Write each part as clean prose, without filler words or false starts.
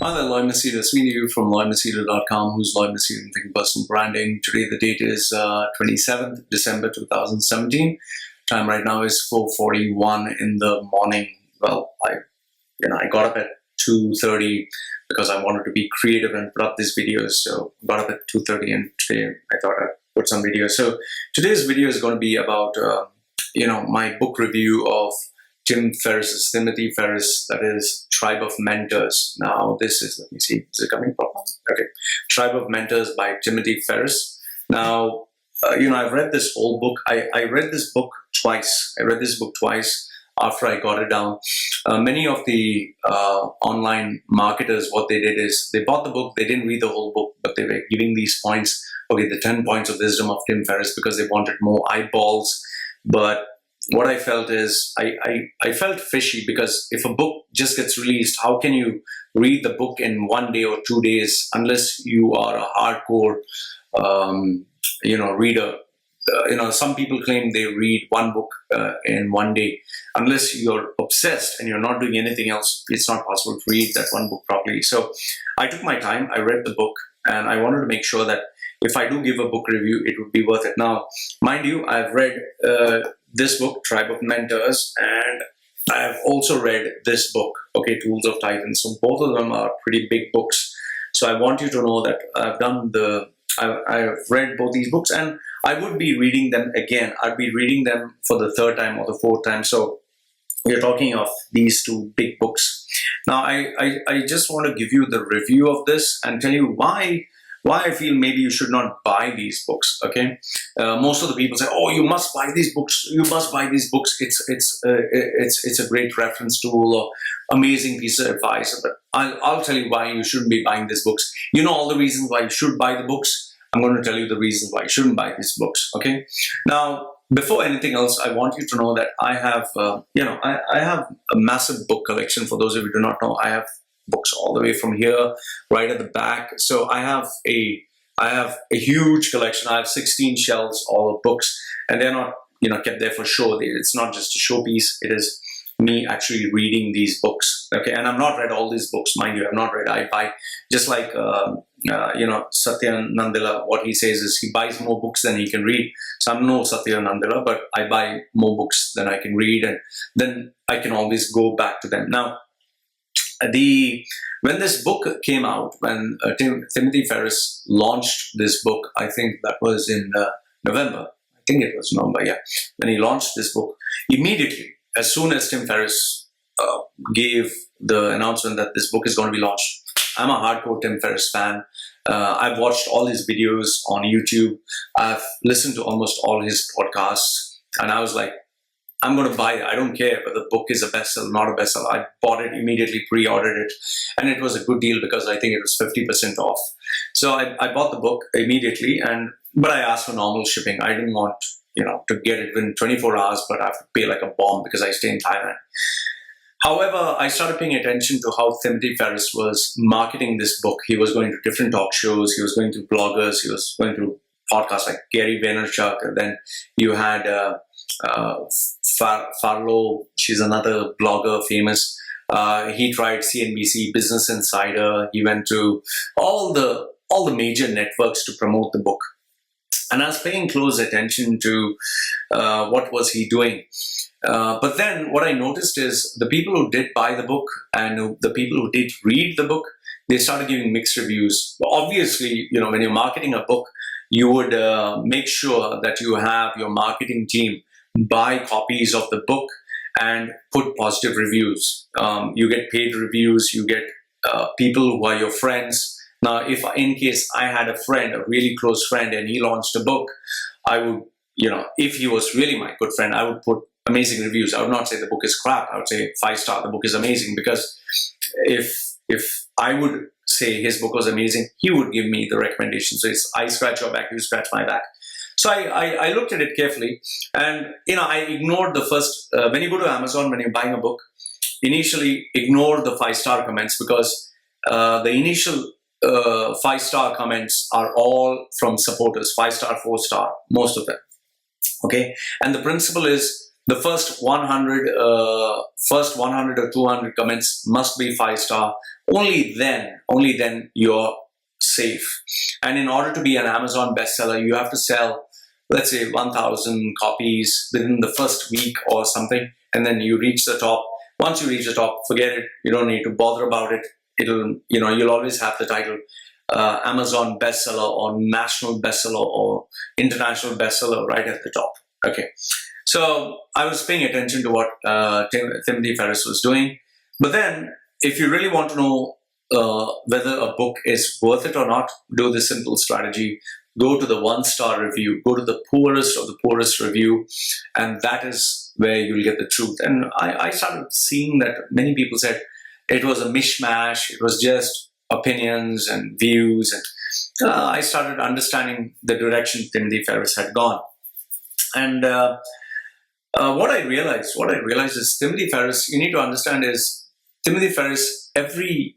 Hi there, Lloyd Machedo. It's me you from lloydmachedo.com, who's Lloyd Machedo in Thinking Personal Branding. Today the date is 27th December 2017. Time right now is 4:41 in the morning. Well, I got up at 2:30 because I wanted to be creative and put up these videos. So I got up at 2:30 and today I thought I'd put some videos. So today's video is going to be about my book review of Timothy Ferriss, that is Tribe of Mentors. Now this is, let me see, is it coming from? Okay, Tribe of Mentors by Timothy Ferriss. Now, I've read this whole book. I read this book twice. I read this book twice after I got it down. Many of the online marketers, what they did is they bought the book, they didn't read the whole book, but they were giving these points, okay, the 10 points of wisdom of Tim Ferriss, because they wanted more eyeballs. But what I felt is I felt fishy, because if a book just gets released, how can you read the book in 1 day or 2 days unless you are a hardcore reader? Some people claim they read one book in 1 day. Unless you're obsessed and you're not doing anything else, it's not possible to read that one book properly. So I took my time, I read the book, and I wanted to make sure that if I do give a book review, it would be worth it. Now, mind you, I've read this book, Tribe of Mentors, and I've also read this book, okay, Tools of Titans. So both of them are pretty big books. So I want you to know that I've read both these books, and I would be reading them again. I'd be reading them for the third time or the fourth time. So we're talking of these two big books. Now, I just want to give you the review of this and tell you why I feel maybe you should not buy these books. Okay, most of the people say, "Oh, you must buy these books. You must buy these books. It's a great reference tool or amazing piece of advice." But I'll tell you why you shouldn't be buying these books. You know all the reasons why you should buy the books. I'm going to tell you the reasons why you shouldn't buy these books. Okay. Now, before anything else, I want you to know that I have I have a massive book collection. For those of you who do not know, I have books all the way from here right at the back. So I have a huge collection. I have 16 shelves all of books, and they're not kept there for show. It's not just a showpiece. It is me actually reading these books. Okay, and I've not read all these books, mind you. I've not read. I buy, just like Satya Nadella. What he says is he buys more books than he can read. So I'm no Satya Nadella, but I buy more books than I can read, and then I can always go back to them. Now, when this book came out, when Timothy Ferriss launched this book, I think that was in November. I think it was November, yeah. When he launched this book, immediately, as soon as Tim Ferriss gave the announcement that this book is going to be launched, I'm a hardcore Tim Ferriss fan. I've watched all his videos on YouTube. I've listened to almost all his podcasts, and I was like, I'm going to buy it. I don't care whether the book is a bestseller, not a bestseller. I bought it immediately, pre-ordered it, and it was a good deal because I think it was 50% off. So I bought the book immediately, but I asked for normal shipping. I didn't want to get it within 24 hours, but I have to pay like a bomb because I stay in Thailand. However, I started paying attention to how Timothy Ferriss was marketing this book. He was going to different talk shows. He was going to bloggers. He was going to podcasts like Gary Vaynerchuk, and then you had Farlow. She's another blogger, famous. He tried CNBC, Business Insider. He went to all the major networks to promote the book. And I was paying close attention to what was he doing. But then what I noticed is the people who did buy the book and the people who did read the book, they started giving mixed reviews. Obviously, when you're marketing a book, you would make sure that you have your marketing team buy copies of the book and put positive reviews. You get paid reviews, you get people who are your friends. Now, if in case I had a friend, a really close friend, and he launched a book, I would, if he was really my good friend, I would put amazing reviews. I would not say the book is crap. I would say 5-star, the book is amazing, because if I would say his book was amazing, he would give me the recommendation. So it's I scratch your back, you scratch my back. So I looked at it carefully, and I ignored the first, when you go to Amazon, when you're buying a book, initially ignore the 5-star comments, because the initial 5-star comments are all from supporters, 5-star, 4-star, most of them. Okay, and the principle is the first 100, first 100 or 200 comments must be 5-star. Only then you're safe. And in order to be an Amazon bestseller, you have to sell, let's say, 1,000 copies within the first week or something, and then you reach the top. Once you reach the top, forget it. You don't need to bother about it. You'll always have the title Amazon bestseller or national bestseller or international bestseller right at the top. Okay. So I was paying attention to what Timothy Ferriss was doing. But then, if you really want to know whether a book is worth it or not, do the simple strategy. Go to the 1-star review. Go to the poorest of the poorest review. And that is where you'll get the truth. And I started seeing that many people said it was a mishmash. It was just opinions and views. And I started understanding the direction Timothy Ferriss had gone. And what I realized is Timothy Ferriss, you need to understand is Timothy Ferriss, every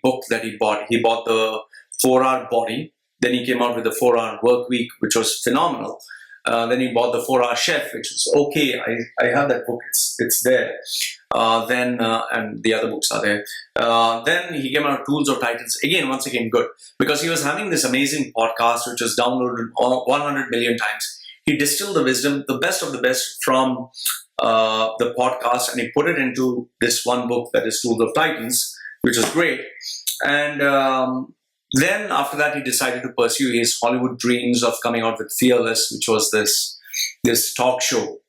book that he bought the 4-hour Body. Then he came out with the 4-hour Work Week, which was phenomenal. Then he bought the 4-hour Chef, which was okay. I have that book. It's there. And the other books are there. Then he came out with Tools of Titans. Once again, good. Because he was having this amazing podcast, which was downloaded 100 million times. He distilled the wisdom, the best of the best from the podcast, and he put it into this one book that is Tools of Titans, which is great. And then after that, he decided to pursue his Hollywood dreams of coming out with Fearless, which was this talk show.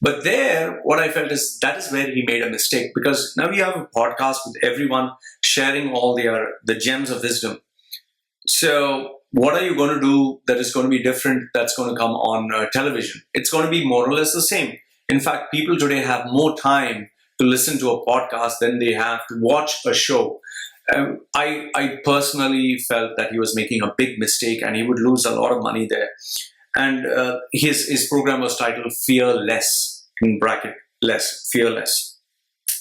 But there, what I felt is that is where he made a mistake, because now you have a podcast with everyone sharing all the gems of wisdom. So what are you going to do that is going to be different, that's going to come on television? It's going to be more or less the same. In fact, people today have more time to listen to a podcast than they have to watch a show. I personally felt that he was making a big mistake and he would lose a lot of money there. And his program was titled Fearless, in bracket less, Fearless.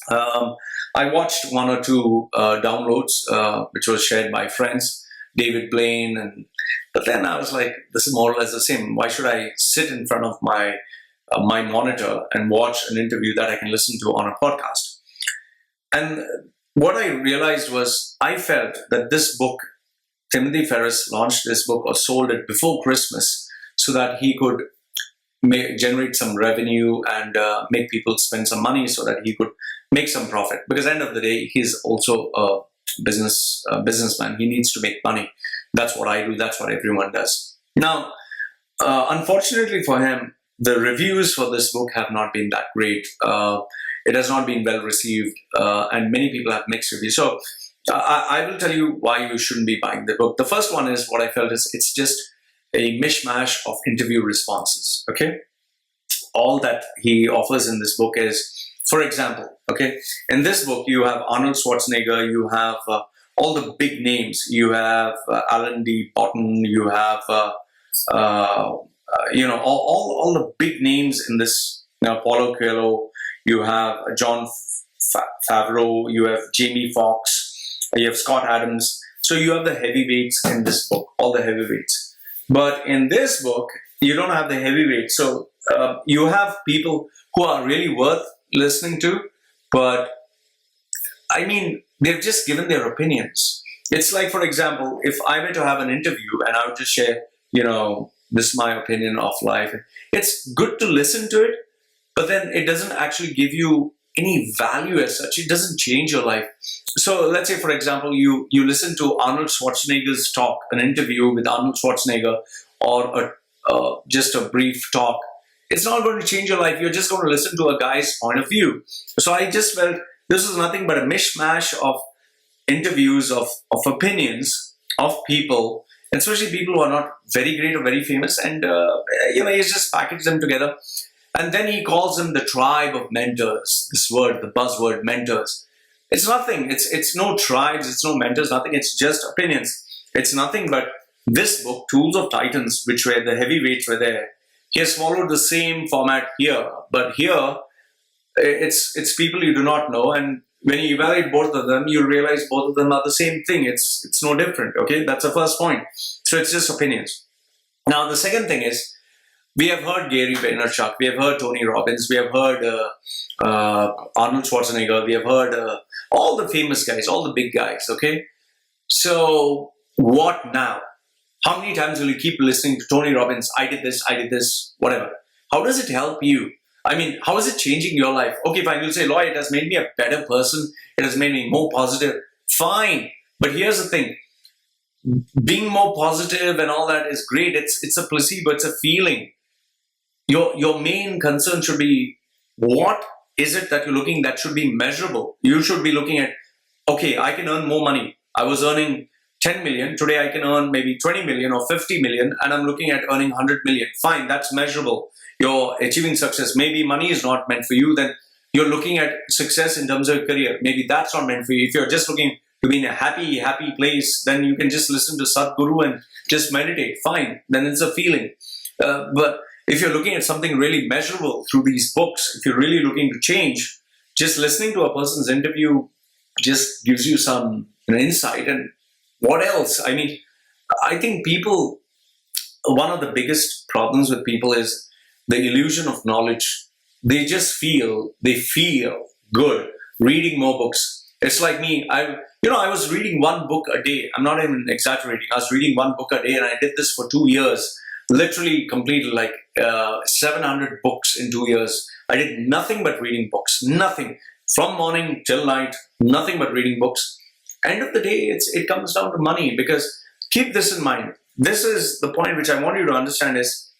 I watched 1 or 2 downloads, which was shared by friends, David Blaine, but then I was like, this is more or less the same. Why should I sit in front of my monitor and watch an interview that I can listen to on a podcast? And what I realized was, I felt that this book, Timothy Ferriss launched this book or sold it before Christmas so that he could generate some revenue and make people spend some money so that he could make some profit. Because at the end of the day, he's also a businessman. He needs to make money. That's what I do. That's what everyone does. Now, unfortunately for him, the reviews for this book have not been that great. It has not been well received, and many people have mixed reviews. So I will tell you why you shouldn't be buying the book. The first one is, what I felt is, it's just a mishmash of interview responses. Okay, all that he offers in this book is, for example, okay, in this book you have Arnold Schwarzenegger, you have all the big names, you have Alan D. Botton, you have all the big names in this. Paulo Coelho, you have John Favreau, you have Jamie Foxx, you have Scott Adams. So you have the heavyweights in this book, all the heavyweights. But in this book, you don't have the heavyweights. So you have people who are really worth listening to, but I mean, they've just given their opinions. It's like, for example, if I were to have an interview and I would just share, this is my opinion of life. It's good to listen to it, but then it doesn't actually give you any value as such. It doesn't change your life. So let's say, for example, you listen to Arnold Schwarzenegger's talk, an interview with Arnold Schwarzenegger, or just a brief talk. It's not going to change your life. You're just going to listen to a guy's point of view. So I just felt this was nothing but a mishmash of interviews, of opinions of people, especially people who are not very great or very famous. And, he's just packaged them together. And then he calls them the tribe of mentors, this word, the buzzword mentors. It's nothing. It's no tribes. It's no mentors, nothing. It's just opinions. It's nothing but this book, Tools of Titans, which were the heavyweights were there. He has followed the same format here. But here, it's people you do not know. And when you evaluate both of them, you realize both of them are the same thing. It's no different. Okay, that's the first point. So it's just opinions. Now, the second thing is, We have heard Gary Vaynerchuk, we have heard Tony Robbins, we have heard Arnold Schwarzenegger, we have heard all the famous guys, all the big guys, okay? So what now? How many times will you keep listening to Tony Robbins? I did this, whatever. How does it help you? I mean, how is it changing your life? Okay, fine, you'll say, Lloyd, it has made me a better person. It has made me more positive. Fine. But here's the thing. Being more positive and all that is great. It's a placebo, it's a feeling. Your main concern should be, what is it that you're looking that should be measurable? You should be looking at, okay, I can earn more money. I was earning 10 million. Today I can earn maybe 20 million or 50 million, and I'm looking at earning 100 million. Fine, that's measurable. You're achieving success. Maybe money is not meant for you. Then you're looking at success in terms of your career. Maybe that's not meant for you. If you're just looking to be in a happy place, then you can just listen to Sadhguru and just meditate. Fine, then it's a feeling. But if you're looking at something really measurable through these books, if you're really looking to change, just listening to a person's interview just gives you some insight. And what else? I mean, I think people, one of the biggest problems with people is the illusion of knowledge. They feel good reading more books. It's like me. I was reading one book a day. I'm not even exaggerating. I was reading one book a day, and I did this for 2 years. Literally completed like 700 books in 2 years. I did nothing but reading books. Nothing. From morning till night, nothing but reading books. End of the day, it comes down to money, because keep this in mind. This is the point which I want you to understand is,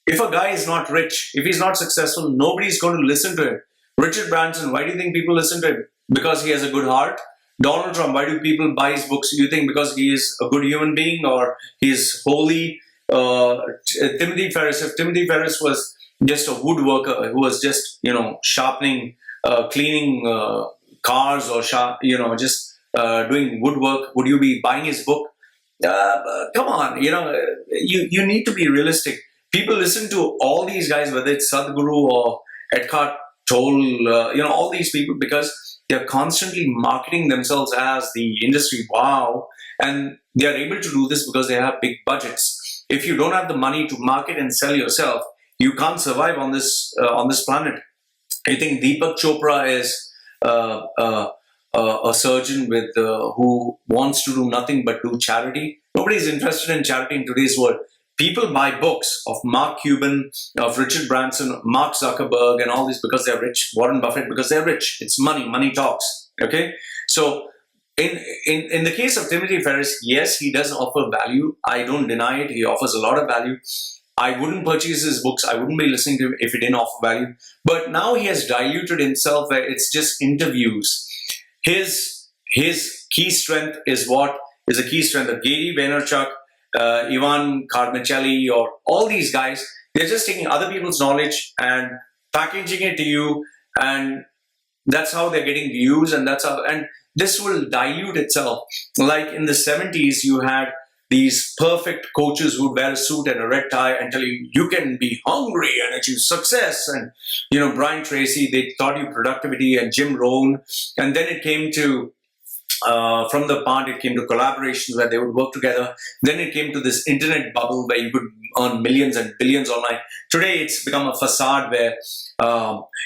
if a guy is not rich, if he's not successful, nobody's going to listen to him. Richard Branson, why do you think people listen to him? Because he has a good heart. Donald Trump, why do people buy his books? You think because he is a good human being or he is holy? Timothy Ferriss, if Timothy Ferriss was just a woodworker who was just, sharpening, cleaning cars or just doing woodwork, would you be buying his book? Come on, you need to be realistic. People listen to all these guys, whether it's Sadhguru or Eckhart Tolle, all these people, because they're constantly marketing themselves as the industry wow, and they're able to do this because they have big budgets. If you don't have the money to market and sell yourself, you can't survive on this planet. I think Deepak Chopra is a surgeon with who wants to do nothing but do charity. Nobody's interested in charity in today's world. People buy books of Mark Cuban, of Richard Branson, Mark Zuckerberg, and all this because they're rich. Warren Buffett, because they're rich. It's money. Money talks. Okay? So in the case of Timothy Ferriss, yes, he does offer value. I don't deny it. He offers a lot of value. I wouldn't purchase his books. I wouldn't be listening to him if he didn't offer value. But now he has diluted himself where it's just interviews. His key strength is what is a key strength of Gary Vaynerchuk, Ivan Carmichaeli, or all these guys. They're just taking other people's knowledge and packaging it to you, and that's how they're getting views, and this will dilute itself. Like in the 70s, you had these perfect coaches who would wear a suit and a red tie and tell you, you can be hungry and achieve success. And, Brian Tracy, they taught you productivity, and Jim Rohn. And then it came to, from the part, it came to collaborations where they would work together. Then it came to this internet bubble where you could earn millions and billions online. Today, it's become a facade where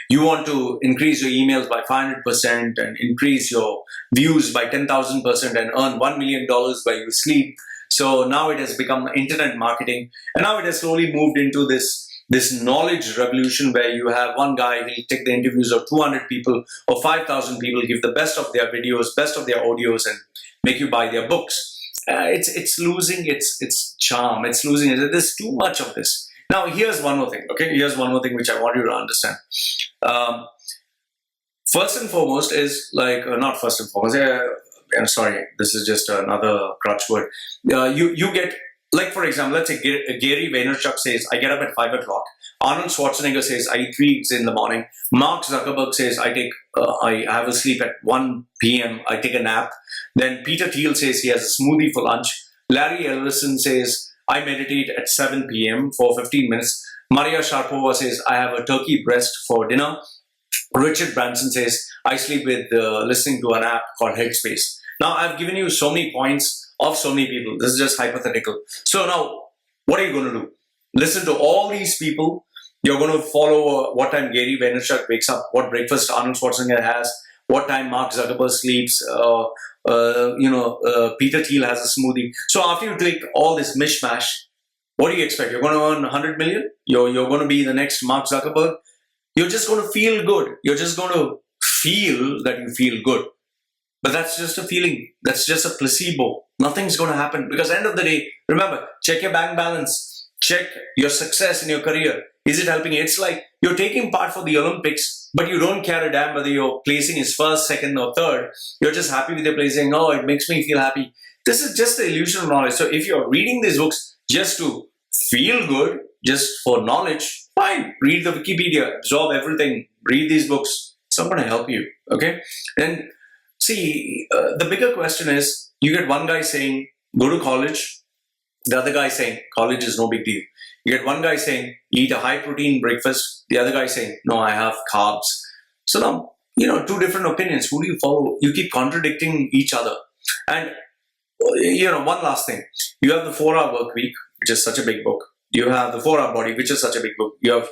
you want to increase your emails by 500% and increase your views by 10,000% and earn $1 million while you sleep. So now it has become internet marketing, and now it has slowly moved into this knowledge revolution where you have one guy, he'll take the interviews of 200 people or 5,000 people, give the best of their videos, best of their audios, and make you buy their books. It's losing its charm. It's losing it. There's too much of this. Now, here's one more thing. Okay, here's one more thing which I want you to understand. First and foremost is not first and foremost. I'm sorry, this is just another crutch word. You get, like, for example, let's say Gary Vaynerchuk says, I get up at 5 o'clock. Arnold Schwarzenegger says, I eat 3 eggs in the morning. Mark Zuckerberg says, I have a sleep at 1 p.m. I take a nap. Then Peter Thiel says he has a smoothie for lunch. Larry Ellison says, I meditate at 7 p.m. for 15 minutes. Maria Sharapova says, I have a turkey breast for dinner. Richard Branson says, I sleep with listening to an app called Headspace. Now, I've given you so many points of so many people. This is just hypothetical. So now, what are you going to do? listen to all these people. You're going to follow what time Gary Vaynerchuk wakes up, what breakfast Arnold Schwarzenegger has, what time Mark Zuckerberg sleeps, Peter Thiel has a smoothie. So after you take all this mishmash, what do you expect? You're going to earn 100 million? You're going to be the next Mark Zuckerberg? You're just going to feel good. You're just going to feel that you feel good. But that's just a feeling. That's just a placebo. Nothing's going to happen. Because at the end of the day, remember, check your bank balance. Check your success in your career. Is it helping you? It's like you're taking part for the Olympics, but you don't care a damn whether your placing is first, second, or third. You're just happy with your placing. Oh, it makes me feel happy. This is just the illusion of knowledge. So if you're reading these books just to feel good, just for knowledge, fine. Read the Wikipedia, absorb everything, read these books. It's not going to help you. Okay? Then, see, the bigger question is, you get one guy saying, go to college. The other guy saying, college is no big deal. You get one guy saying, eat a high protein breakfast. The other guy saying, no, I have carbs. So now, two different opinions. Who do you follow? You keep contradicting each other. And, one last thing. You have the 4-hour work week, which is such a big book. You have the 4-hour body, which is such a big book. You have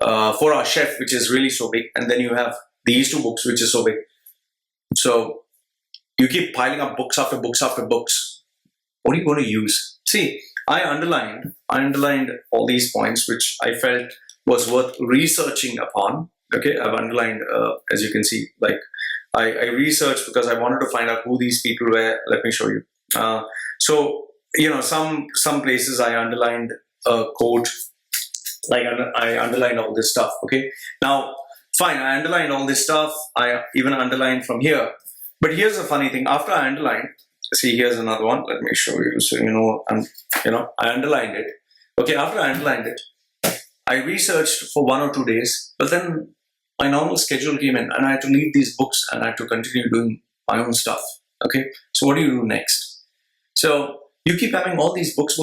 4-hour chef, which is really so big. And then you have these two books, which is so big. So you keep piling up books after books after books. What are you going to use? See, I underlined all these points, which I felt was worth researching upon. Okay, I've underlined, as you can see, like I researched because I wanted to find out who these people were. Let me show you. Some places I underlined a quote, like I underlined all this stuff. Okay, now fine, I underlined all this stuff. I even underlined from here. But here's the funny thing. After I underlined, see, here's another one. Let me show you. So I underlined it. Okay, after I underlined it, I researched for 1 or 2 days. But then my normal schedule came in, and I had to leave these books, and I had to continue doing my own stuff. Okay, so what do you do next? So you keep having all these books.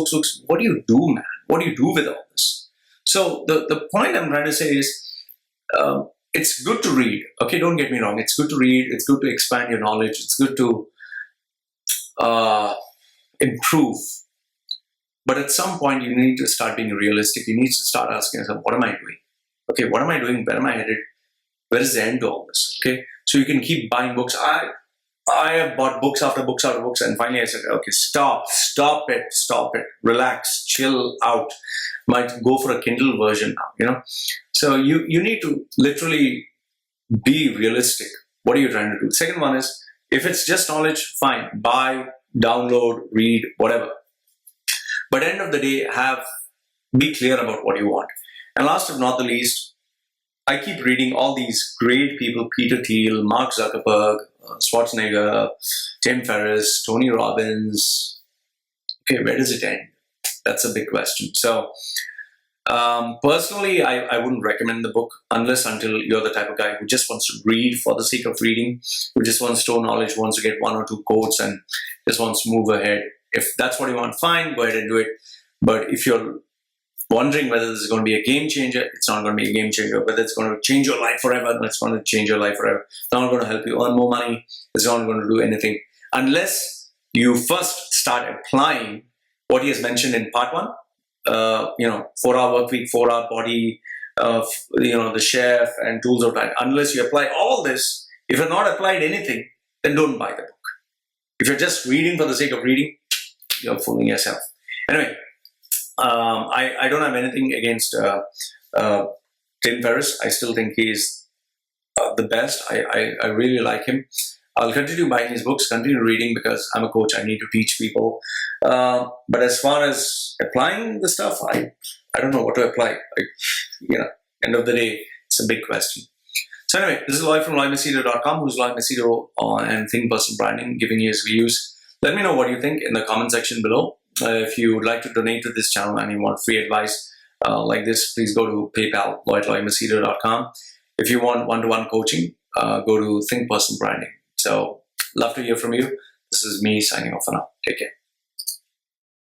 What do you do, man? What do you do with all this? So the point I'm trying to say is, it's good to read. Okay, don't get me wrong. It's good to read. It's good to expand your knowledge. It's good to improve. But at some point, you need to start being realistic. You need to start asking yourself, what am I doing? Okay, what am I doing? Where am I headed? Where is the end to all this? Okay, so you can keep buying books. I have bought books after books after books, and finally I said, okay, stop it, relax, chill out. Might go for a Kindle version now, So you need to literally be realistic. What are you trying to do? Second one is, if it's just knowledge, fine, buy, download, read, whatever. But at the end of the day, be clear about what you want. And last but not the least, I keep reading all these great people, Peter Thiel, Mark Zuckerberg, Schwarzenegger, Tim Ferriss, Tony Robbins. Okay, where does it end? That's a big question. So personally, I wouldn't recommend the book until you're the type of guy who just wants to read for the sake of reading, who just wants to store knowledge, wants to get 1 or 2 quotes and just wants to move ahead. If that's what you want, fine, go ahead and do it. But if you're wondering whether this is going to be a game changer, it's not going to be a game changer. Whether it's going to change your life forever, it's going to change your life forever. It's not going to help you earn more money. It's not going to do anything unless you first start applying what he has mentioned in part 1. 4-hour work week, 4-hour body, the chef and tools of life. Unless you apply all this, if you're not applied anything, then don't buy the book. If you're just reading for the sake of reading, you're fooling yourself. Anyway, I don't have anything against Tim Ferriss. I still think he's the best. I really like him. I'll continue buying his books, continue reading, because I'm a coach. I need to teach people. But as far as applying the stuff, I don't know what to apply. End of the day, it's a big question. So anyway, this is Lloyd from LloydMachedo.com, who's Lloyd Machedo and Think Personal Branding, giving you his views. Let me know what you think in the comment section below. If you would like to donate to this channel and you want free advice like this, please go to PayPal, LloydMachedo.com. If you want one-to-one coaching, go to Think Personal Branding. So, love to hear from you. This is me signing off for now. Take care.